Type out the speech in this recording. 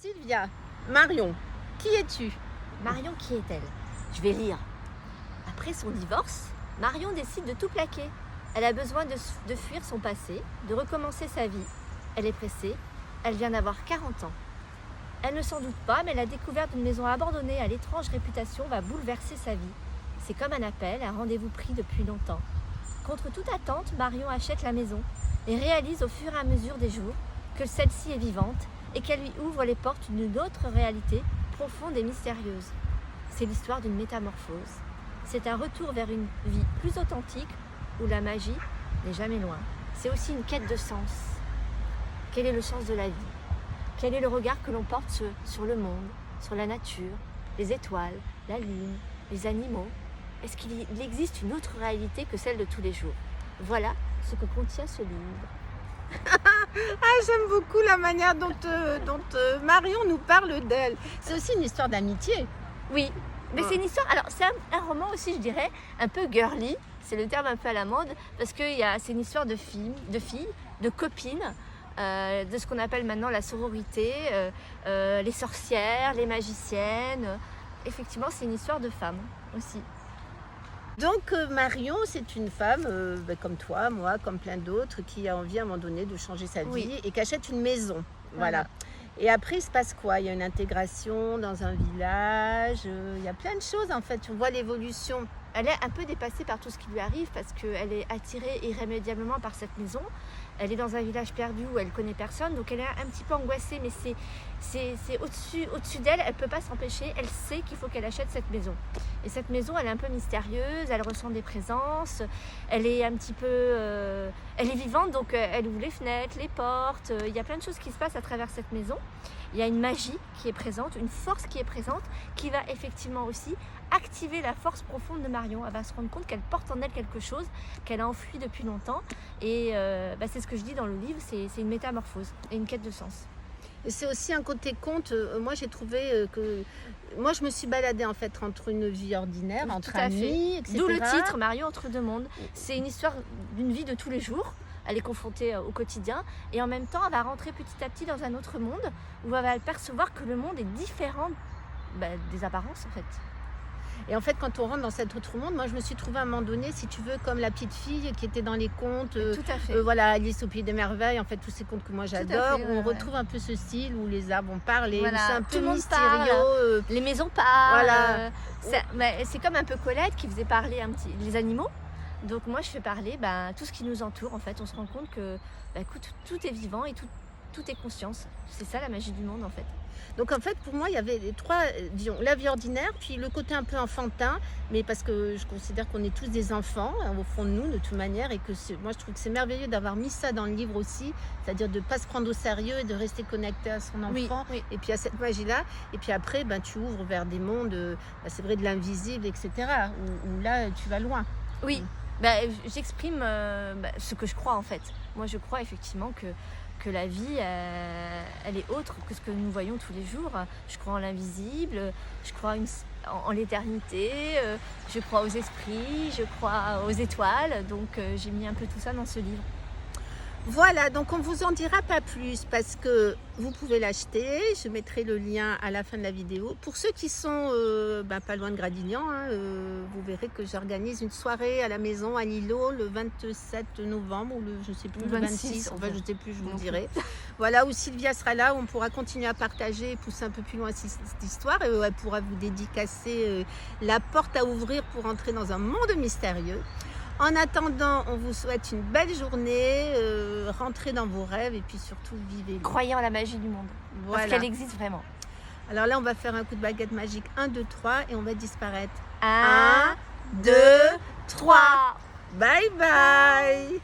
Sylvia, Marion, qui es-tu? Marion, qui est-elle? Je vais lire. Après son divorce, Marion décide de tout plaquer. Elle a besoin de fuir son passé, de recommencer sa vie. Elle est pressée, elle vient d'avoir 40 ans. Elle ne s'en doute pas, mais la découverte d'une maison abandonnée à l'étrange réputation va bouleverser sa vie. C'est comme un appel, un rendez-vous pris depuis longtemps. Contre toute attente, Marion achète la maison et réalise au fur et à mesure des jours que celle-ci est vivante et qu'elle lui ouvre les portes d'une autre réalité profonde et mystérieuse. C'est l'histoire d'une métamorphose. C'est un retour vers une vie plus authentique où la magie n'est jamais loin. C'est aussi une quête de sens. Quel est le sens de la vie? Quel est le regard que l'on porte sur le monde, sur la nature, les étoiles, la lune, les animaux? Est-ce qu'il existe une autre réalité que celle de tous les jours? Voilà ce que contient ce livre. J'aime beaucoup la manière dont Marion nous parle d'elle. C'est aussi une histoire d'amitié. Oui, mais c'est une histoire. Alors, c'est un roman aussi, je dirais, un peu girly. C'est le terme un peu à la mode, parce que c'est une histoire de filles, de copines, de ce qu'on appelle maintenant la sororité, les sorcières, les magiciennes. Effectivement, c'est une histoire de femmes aussi. Donc Marion, c'est une femme comme toi, moi, comme plein d'autres, qui a envie à un moment donné de changer sa vie et qui achète une maison. Voilà. Et après, il se passe quoi? Il y a une intégration dans un village, il y a plein de choses en fait, on voit l'évolution. Elle est un peu dépassée par tout ce qui lui arrive parce qu'elle est attirée irrémédiablement par cette maison. Elle est dans un village perdu où elle ne connaît personne, donc elle est un petit peu angoissée, mais c'est au-dessus d'elle, elle ne peut pas s'empêcher, elle sait qu'il faut qu'elle achète cette maison. Et cette maison, elle est un peu mystérieuse, elle ressent des présences, elle est un petit peu... elle est vivante, donc elle ouvre les fenêtres, les portes, il y a plein de choses qui se passent à travers cette maison. Il y a une magie qui est présente, une force qui est présente, qui va effectivement aussi activer la force profonde de Marion. Elle va se rendre compte qu'elle porte en elle quelque chose, qu'elle a enfoui depuis longtemps. Et c'est ce que je dis dans le livre, c'est une métamorphose et une quête de sens. Et c'est aussi un côté conte. Moi, j'ai trouvé que... Moi, je me suis baladée en fait entre une vie ordinaire, entre amis, etc. D'où le titre, Marion entre deux mondes. C'est une histoire d'une vie de tous les jours. Elle est confrontée au quotidien et en même temps, elle va rentrer petit à petit dans un autre monde où elle va percevoir que le monde est différent des apparences en fait. Et en fait, quand on rentre dans cet autre monde, moi, je me suis trouvée à un moment donné, si tu veux, comme la petite fille qui était dans les contes. Tout à fait. Voilà, Alice au Pays des Merveilles, en fait, tous ces contes que moi j'adore, où on retrouve un peu ce style où les arbres vont parler, voilà, où c'est un peu tout le monde mystérieux. Les maisons parlent. Voilà. C'est comme un peu Colette qui faisait parler les animaux. Donc moi, je fais parler tout ce qui nous entoure. En fait, on se rend compte que écoute, tout est vivant et tout est conscience. C'est ça la magie du monde, en fait. Donc en fait, pour moi, il y avait les trois, disons, la vie ordinaire, puis le côté un peu enfantin, mais parce que je considère qu'on est tous des enfants, au fond de nous, de toute manière, et que moi, je trouve que c'est merveilleux d'avoir mis ça dans le livre aussi, c'est-à-dire de ne pas se prendre au sérieux et de rester connecté à son enfant, et puis à cette magie-là. Et puis après, tu ouvres vers des mondes, c'est vrai, de l'invisible, etc., où là, tu vas loin. Oui, j'exprime ce que je crois, en fait. Moi, je crois effectivement que la vie, elle est autre que ce que nous voyons tous les jours. Je crois en l'invisible, je crois en l'éternité, je crois aux esprits, je crois aux étoiles. Donc j'ai mis un peu tout ça dans ce livre. Voilà, donc on ne vous en dira pas plus parce que vous pouvez l'acheter. Je mettrai le lien à la fin de la vidéo. Pour ceux qui sont pas loin de Gradignan, vous verrez que j'organise une soirée à la maison à Lilo le 27 novembre ou je ne sais plus, le 26, enfin je ne sais plus, je vous dirai. Voilà, où Sylvia sera là, où on pourra continuer à partager et pousser un peu plus loin cette histoire. Et elle pourra vous dédicacer la porte à ouvrir pour entrer dans un monde mystérieux. En attendant, on vous souhaite une belle journée, rentrez dans vos rêves et puis surtout vivez. Croyez en la magie du monde, parce qu'elle existe vraiment. Alors là, on va faire un coup de baguette magique, 1, 2, 3 et on va disparaître. 1, 2, 3. Bye bye.